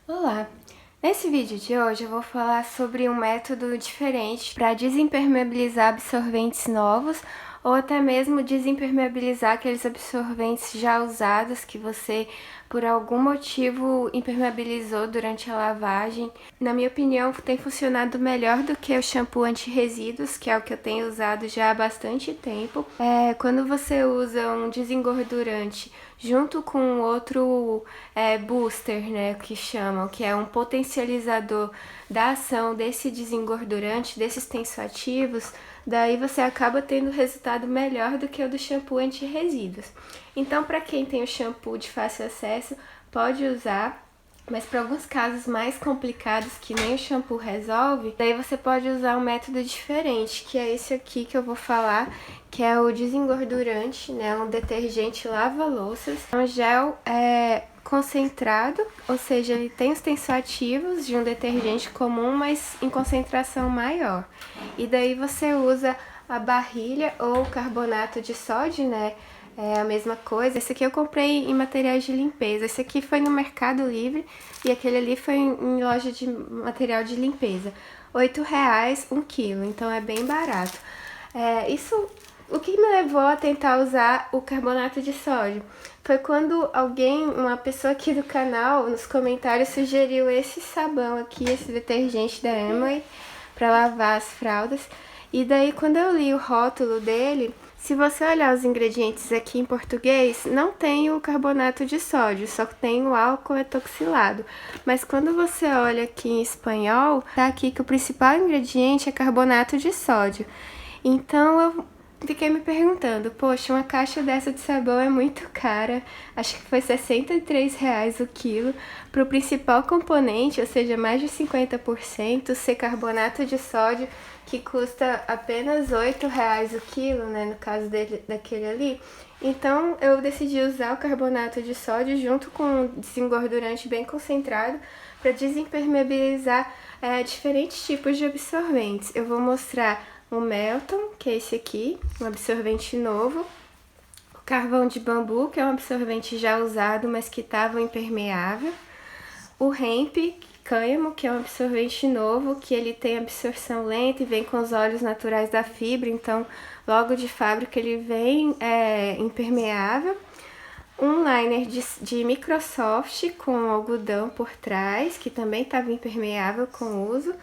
Olá! Nesse vídeo de hoje eu vou falar sobre um método diferente para desimpermeabilizar absorventes novos ou até mesmo desimpermeabilizar aqueles absorventes já usados que você por algum motivo impermeabilizou durante a lavagem. Na minha opinião, tem funcionado melhor do que o shampoo anti-resíduos, que é o que eu tenho usado já há bastante tempo. Quando você usa um desengordurante junto com outro booster, né, que chamam, que é um potencializador da ação desse desengordurante, desses tensoativos, daí você acaba tendo resultado melhor do que o do shampoo anti-resíduos. Então, para quem tem o shampoo de fácil acesso, pode usar. Mas para alguns casos mais complicados que nem o shampoo resolve, daí você pode usar um método diferente, que é esse aqui que eu vou falar, que é o desengordurante, né? Um detergente lava-louças. É um gel concentrado, ou seja, ele tem os tensoativos de um detergente comum, mas em concentração maior. E daí você usa a barrilha ou carbonato de sódio, né? É a mesma coisa. Esse aqui eu comprei em materiais de limpeza. Esse aqui foi no Mercado Livre e aquele ali foi em loja de material de limpeza. R$8 1 quilo, então é bem barato. O que me levou a tentar usar o carbonato de sódio foi quando uma pessoa aqui do canal, nos comentários, sugeriu esse sabão aqui, esse detergente da Amway, para lavar as fraldas. E daí, quando eu li o rótulo dele, se você olhar os ingredientes aqui em português, não tem o carbonato de sódio, só tem o álcool etoxilado. Mas quando você olha aqui em espanhol, tá aqui que o principal ingrediente é carbonato de sódio. Então eu fiquei me perguntando, poxa, uma caixa dessa de sabão é muito cara, acho que foi R$63 o quilo, para o principal componente, ou seja, mais de 50%, ser carbonato de sódio, que custa apenas R$8 o quilo, né, no caso daquele ali. Então eu decidi usar o carbonato de sódio junto com um desengordurante bem concentrado para desimpermeabilizar diferentes tipos de absorventes. Eu vou mostrar o Melton, que é esse aqui, um absorvente novo. O carvão de bambu, que é um absorvente já usado, mas que estava impermeável. O hemp, cânhamo, que é um absorvente novo, que ele tem absorção lenta e vem com os óleos naturais da fibra, então logo de fábrica ele vem impermeável. Um liner de Microsoft com algodão por trás, que também estava impermeável com o uso.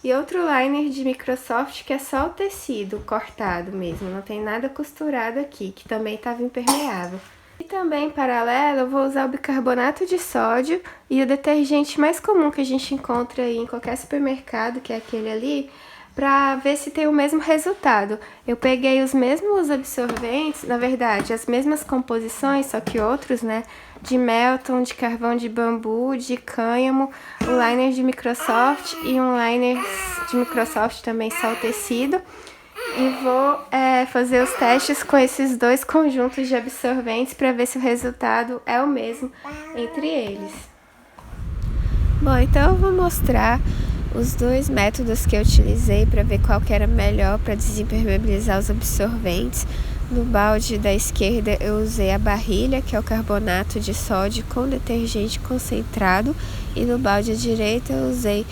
E outro liner de Microsoft que é só o tecido cortado mesmo, não tem nada costurado aqui, que também estava impermeável. E também, em paralelo, eu vou usar o bicarbonato de sódio e o detergente mais comum que a gente encontra aí em qualquer supermercado, que é aquele ali, para ver se tem o mesmo resultado. Eu peguei os mesmos absorventes, na verdade, as mesmas composições, só que outros, né? De Melton, de carvão de bambu, de cânhamo, um liner de Microsoft e um liner de Microsoft também só o tecido. E vou fazer os testes com esses dois conjuntos de absorventes para ver se o resultado é o mesmo entre eles. Bom, então eu vou mostrar os dois métodos que eu utilizei para ver qual que era melhor para desimpermeabilizar os absorventes. No balde da esquerda eu usei a barrilha, que é o carbonato de sódio com detergente concentrado, e no balde à direita eu usei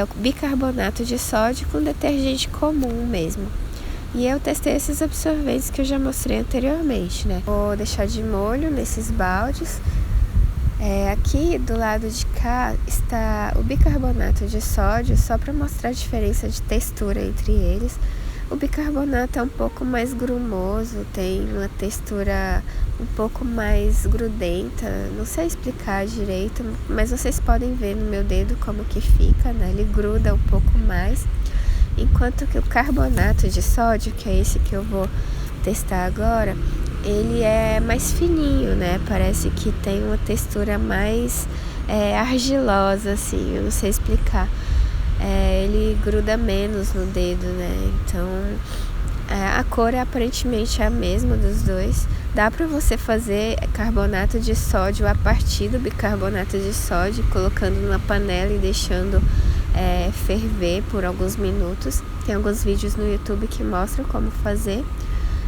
o bicarbonato de sódio com detergente comum mesmo. E eu testei esses absorventes que eu já mostrei anteriormente, né? Vou deixar de molho nesses baldes. Aqui do lado de cá está o bicarbonato de sódio, só para mostrar a diferença de textura entre eles. O bicarbonato é um pouco mais grumoso, tem uma textura um pouco mais grudenta, não sei explicar direito, mas vocês podem ver no meu dedo como que fica, né? Ele gruda um pouco mais, enquanto que o carbonato de sódio, que é esse que eu vou testar agora, ele é mais fininho, né? Parece que tem uma textura mais argilosa, assim, eu não sei explicar. Ele gruda menos no dedo, né? Então, a cor é aparentemente a mesma dos dois. Dá pra você fazer carbonato de sódio a partir do bicarbonato de sódio, colocando numa panela e deixando ferver por alguns minutos. Tem alguns vídeos no YouTube que mostram como fazer.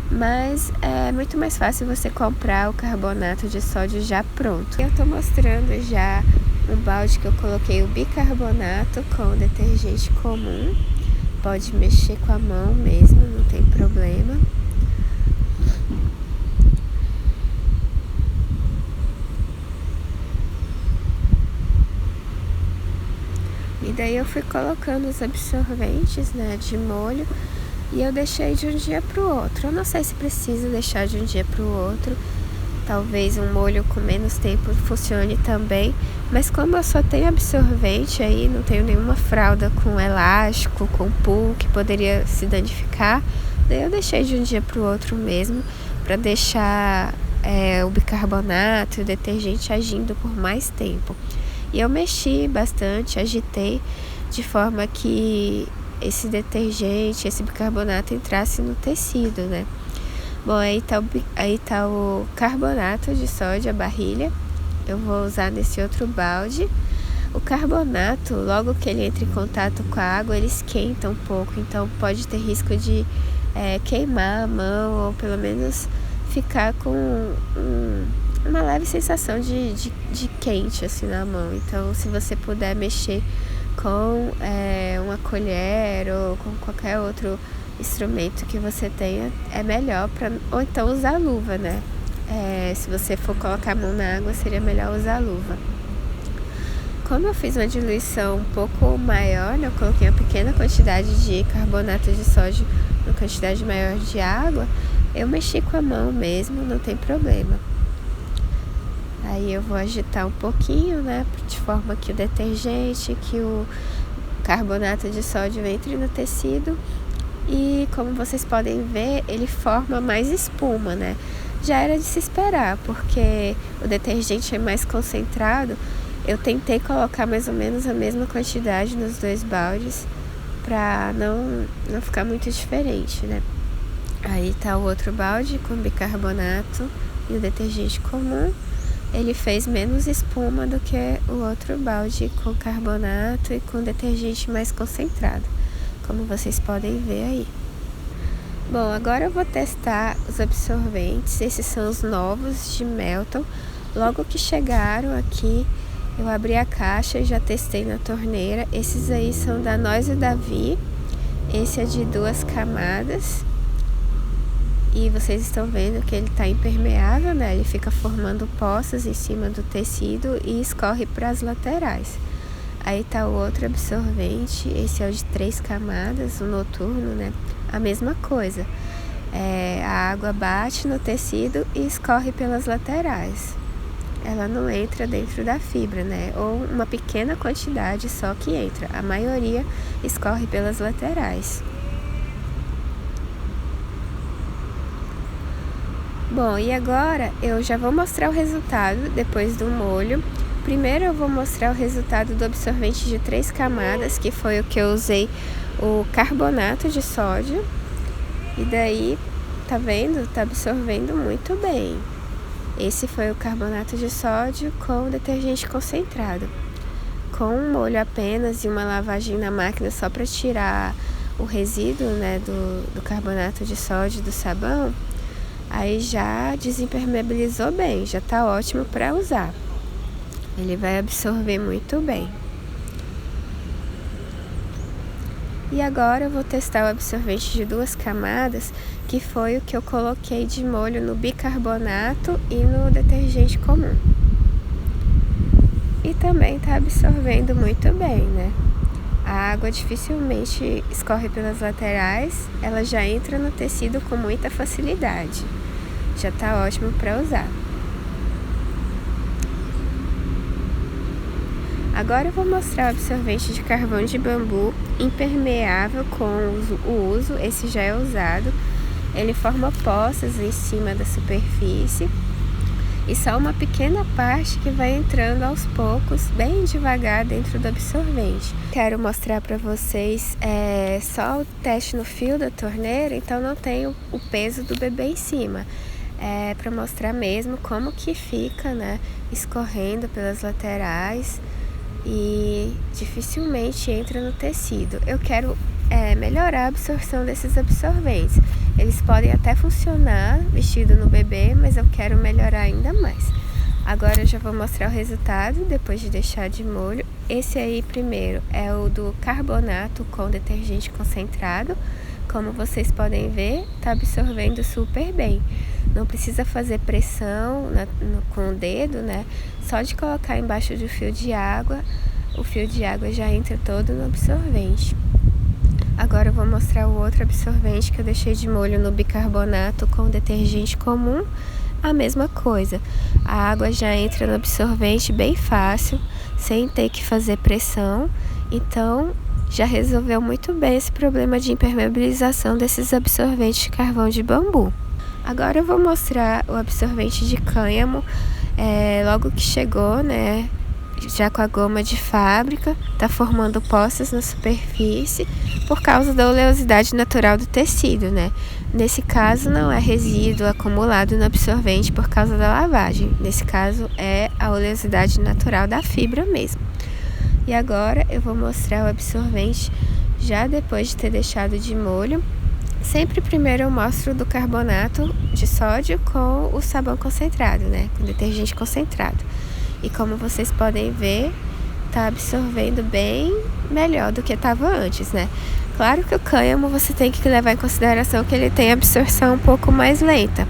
Mas é muito mais fácil você comprar o carbonato de sódio já pronto. Eu tô mostrando já um balde que eu coloquei o bicarbonato com o detergente comum. Pode mexer com a mão mesmo, não tem problema. E daí eu fui colocando os absorventes, né, de molho, e eu deixei de um dia para o outro. Eu não sei se precisa deixar de um dia para o outro. Talvez um molho com menos tempo funcione também. Mas como eu só tenho absorvente aí, não tenho nenhuma fralda com elástico, com pull, que poderia se danificar, daí eu deixei de um dia para o outro mesmo, para deixar o bicarbonato e o detergente agindo por mais tempo. E eu mexi bastante, agitei, de forma que esse detergente, esse bicarbonato entrasse no tecido, né? Bom, aí tá o carbonato de sódio, a barrilha. Eu vou usar nesse outro balde. O carbonato, logo que ele entra em contato com a água, ele esquenta um pouco, então pode ter risco de queimar a mão, ou pelo menos ficar com uma leve sensação de quente assim na mão. Então, se você puder mexer com uma colher ou com qualquer outro instrumento que você tenha, é melhor, ou então usar luva, né? Se você for colocar a mão na água, seria melhor usar luva. Como eu fiz uma diluição um pouco maior, né, eu coloquei uma pequena quantidade de carbonato de sódio uma quantidade maior de água, eu mexi com a mão mesmo, não tem problema. Aí eu vou agitar um pouquinho, né, de forma que o detergente, que o carbonato de sódio entre no tecido. E como vocês podem ver, ele forma mais espuma, né? Já era de se esperar, porque o detergente é mais concentrado. Eu tentei colocar mais ou menos a mesma quantidade nos dois baldes, para não ficar muito diferente, né? Aí tá o outro balde com bicarbonato e o detergente comum. Ele fez menos espuma do que o outro balde com carbonato e com detergente mais concentrado, como vocês podem ver aí. Bom, agora eu vou testar os absorventes. Esses são os novos de Melton. Logo que chegaram aqui, eu abri a caixa e já testei na torneira. Esses aí são da Nós e Davi. Esse é de 2 camadas. E vocês estão vendo que ele está impermeável, né? Ele fica formando poças em cima do tecido e escorre para as laterais. Aí tá o outro absorvente, esse é o de 3 camadas, o noturno, né? A mesma coisa. A água bate no tecido e escorre pelas laterais. Ela não entra dentro da fibra, né? Ou uma pequena quantidade só que entra. A maioria escorre pelas laterais. Bom, e agora eu já vou mostrar o resultado depois do molho. Primeiro eu vou mostrar o resultado do absorvente de 3 camadas, que foi o que eu usei, o carbonato de sódio. E daí, tá vendo? Tá absorvendo muito bem. Esse foi o carbonato de sódio com detergente concentrado. Com um molho apenas e uma lavagem na máquina só para tirar o resíduo, né, do carbonato de sódio do sabão, aí já desimpermeabilizou bem, já tá ótimo para usar. Ele vai absorver muito bem. E agora eu vou testar o absorvente de 2 camadas, que foi o que eu coloquei de molho no bicarbonato e no detergente comum. E também tá absorvendo muito bem, né? A água dificilmente escorre pelas laterais, ela já entra no tecido com muita facilidade. Já tá ótimo para usar. Agora eu vou mostrar o absorvente de carvão de bambu impermeável com o uso. Esse já é usado. Ele forma poças em cima da superfície e só uma pequena parte que vai entrando aos poucos, bem devagar dentro do absorvente. Quero mostrar para vocês só o teste no fio da torneira, então não tem o peso do bebê em cima. Para mostrar mesmo como que fica, né, escorrendo pelas laterais e dificilmente entra no tecido. Eu quero melhorar a absorção desses absorventes. Eles podem até funcionar vestido no bebê, mas eu quero melhorar ainda mais. Agora eu já vou mostrar o resultado depois de deixar de molho. Esse aí primeiro é o do carbonato com detergente concentrado. Como vocês podem ver, tá absorvendo super bem. Não precisa fazer pressão com o dedo, né? Só de colocar embaixo do fio de água, o fio de água já entra todo no absorvente. Agora eu vou mostrar o outro absorvente que eu deixei de molho no bicarbonato com detergente comum. A mesma coisa, a água já entra no absorvente bem fácil, sem ter que fazer pressão, então já resolveu muito bem esse problema de impermeabilização desses absorventes de carvão de bambu. Agora eu vou mostrar o absorvente de cânhamo, logo que chegou, né? Já com a goma de fábrica, tá formando poças na superfície por causa da oleosidade natural do tecido, né? Nesse caso não é resíduo acumulado no absorvente por causa da lavagem. Nesse caso é a oleosidade natural da fibra mesmo. E agora eu vou mostrar o absorvente já depois de ter deixado de molho. Sempre primeiro eu mostro do carbonato de sódio com o sabão concentrado, né? Com detergente concentrado. E como vocês podem ver, tá absorvendo bem melhor do que estava antes, né? Claro que o cânhamo você tem que levar em consideração que ele tem absorção um pouco mais lenta,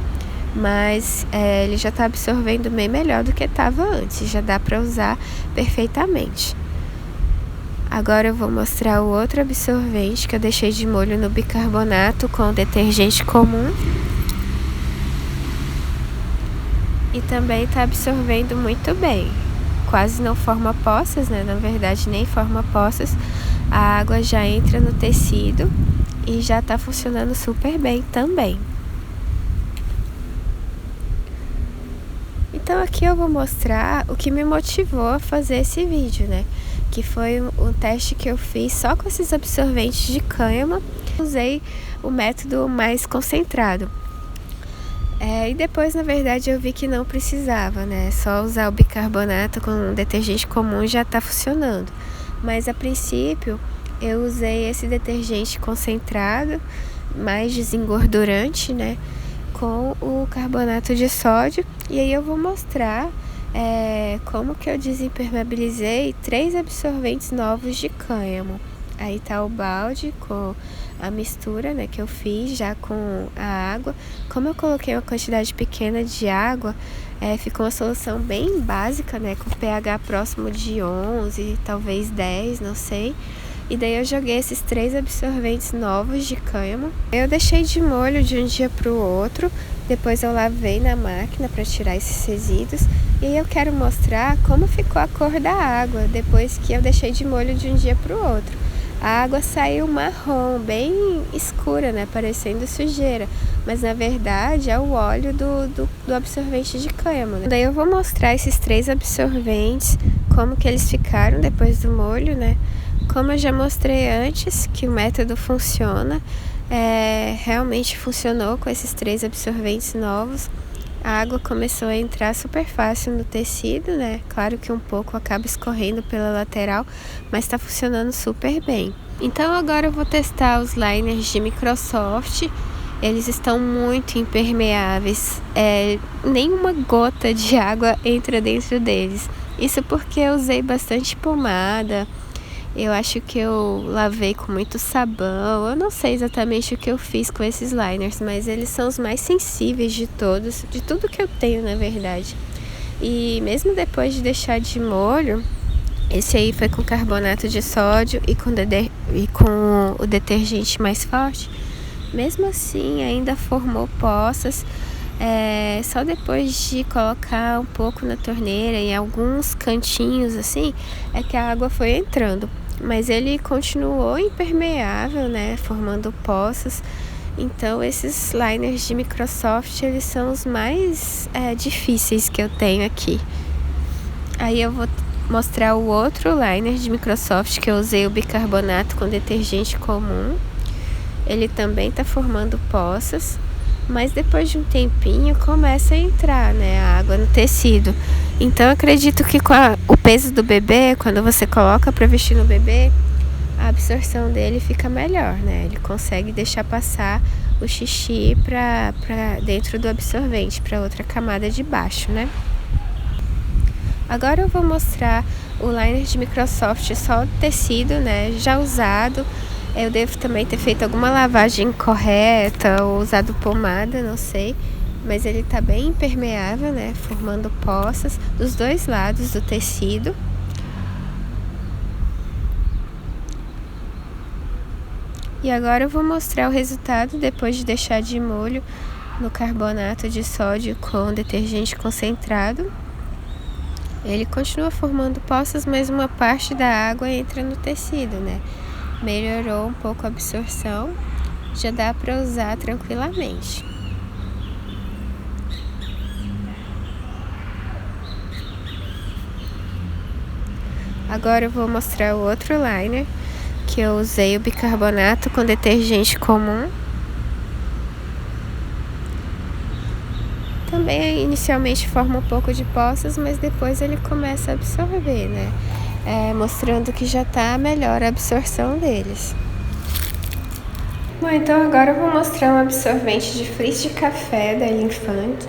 mas ele já está absorvendo bem melhor do que estava antes, já dá para usar perfeitamente. Agora eu vou mostrar o outro absorvente que eu deixei de molho no bicarbonato com detergente comum. E também está absorvendo muito bem. Quase não forma poças, né? Na verdade, nem forma poças. A água já entra no tecido e já está funcionando super bem também. Então aqui eu vou mostrar o que me motivou a fazer esse vídeo, né? Que foi um teste que eu fiz só com esses absorventes de cânhamo. Usei o método mais concentrado. E depois, na verdade, eu vi que não precisava, né? Só usar o bicarbonato com detergente comum já tá funcionando. Mas, a princípio, eu usei esse detergente concentrado, mais desengordurante, né? Com o carbonato de sódio. E aí eu vou mostrar como que eu desimpermeabilizei 3 absorventes novos de cânhamo. Aí tá o balde com a mistura, né, que eu fiz já com a água. Como eu coloquei uma quantidade pequena de água, ficou uma solução bem básica, né, com pH próximo de 11, talvez 10, não sei. E daí eu joguei esses 3 absorventes novos de cânhamo. Eu deixei de molho de um dia para o outro, depois eu lavei na máquina para tirar esses resíduos. E aí eu quero mostrar como ficou a cor da água depois que eu deixei de molho de um dia para o outro. A água saiu marrom, bem escura, né? Parecendo sujeira. Mas na verdade é o óleo do absorvente de cânhamo, né? Daí eu vou mostrar esses 3 absorventes, como que eles ficaram depois do molho, né? Como eu já mostrei antes que o método funciona, realmente funcionou com esses 3 absorventes novos. A água começou a entrar super fácil no tecido, né? Claro que um pouco acaba escorrendo pela lateral, mas está funcionando super bem. Então agora eu vou testar os liners de Microsoft. Eles estão muito impermeáveis, nenhuma gota de água entra dentro deles. Isso porque eu usei bastante pomada. Eu acho que eu lavei com muito sabão. Eu não sei exatamente o que eu fiz com esses liners, mas eles são os mais sensíveis de todos, de tudo que eu tenho, na verdade. E mesmo depois de deixar de molho, esse aí foi com carbonato de sódio e com o detergente mais forte. Mesmo assim, ainda formou poças. Só depois de colocar um pouco na torneira, em alguns cantinhos assim, é que a água foi entrando. Mas ele continuou impermeável, né, formando poças. Então esses liners de Microsoft, eles são os mais difíceis que eu tenho aqui. Aí eu vou mostrar o outro liner de Microsoft que eu usei o bicarbonato com detergente comum. Ele também está formando poças, mas depois de um tempinho começa a entrar, né, a água no tecido. Então eu acredito que com o peso do bebê, quando você coloca para vestir no bebê, a absorção dele fica melhor, né? Ele consegue deixar passar o xixi para dentro do absorvente, para outra camada de baixo, né? Agora eu vou mostrar o liner de Microsoft só tecido, né, já usado. Eu devo também ter feito alguma lavagem correta ou usado pomada, não sei. Mas ele tá bem impermeável, né, formando poças dos dois lados do tecido. E agora eu vou mostrar o resultado depois de deixar de molho no carbonato de sódio com detergente concentrado. Ele continua formando poças, mas uma parte da água entra no tecido, né? Melhorou um pouco a absorção, já dá para usar tranquilamente. Agora eu vou mostrar o outro liner, que eu usei o bicarbonato com detergente comum. Também inicialmente forma um pouco de poças, mas depois ele começa a absorver, né? Mostrando que já está melhor a absorção deles. Bom, então agora eu vou mostrar um absorvente de frizz de café da Infant.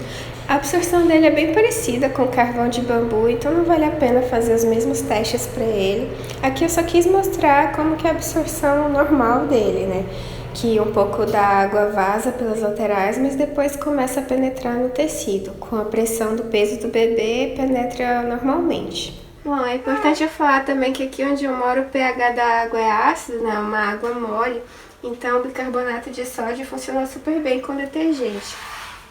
A absorção dele é bem parecida com carvão de bambu, então não vale a pena fazer os mesmos testes para ele. Aqui eu só quis mostrar como que é a absorção normal dele, né? Que um pouco da água vaza pelas laterais, mas depois começa a penetrar no tecido. Com a pressão do peso do bebê, penetra normalmente. Bom, é importante eu falar também que aqui onde eu moro o pH da água é ácido, né? Uma água mole. Então o bicarbonato de sódio funciona super bem com detergente.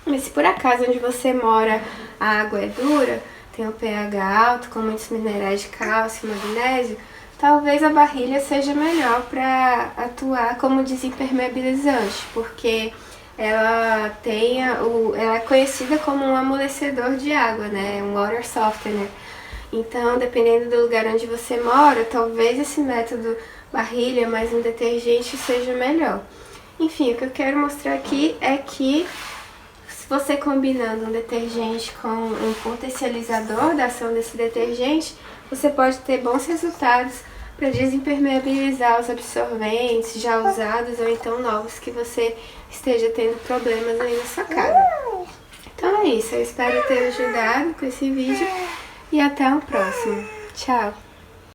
Mas se por acaso onde você mora a água é dura, tem o pH alto, com muitos minerais de cálcio e magnésio, talvez a barrilha seja melhor para atuar como desimpermeabilizante, porque ela é conhecida como um amolecedor de água, né? Um water softener. Então, dependendo do lugar onde você mora, talvez esse método barrilha mais um detergente seja melhor. Enfim, o que eu quero mostrar aqui é que se você combinando um detergente com um potencializador da ação desse detergente, você pode ter bons resultados para desimpermeabilizar os absorventes já usados ou então novos que você esteja tendo problemas aí na sua casa. Então é isso, eu espero ter ajudado com esse vídeo e até o próximo. Tchau!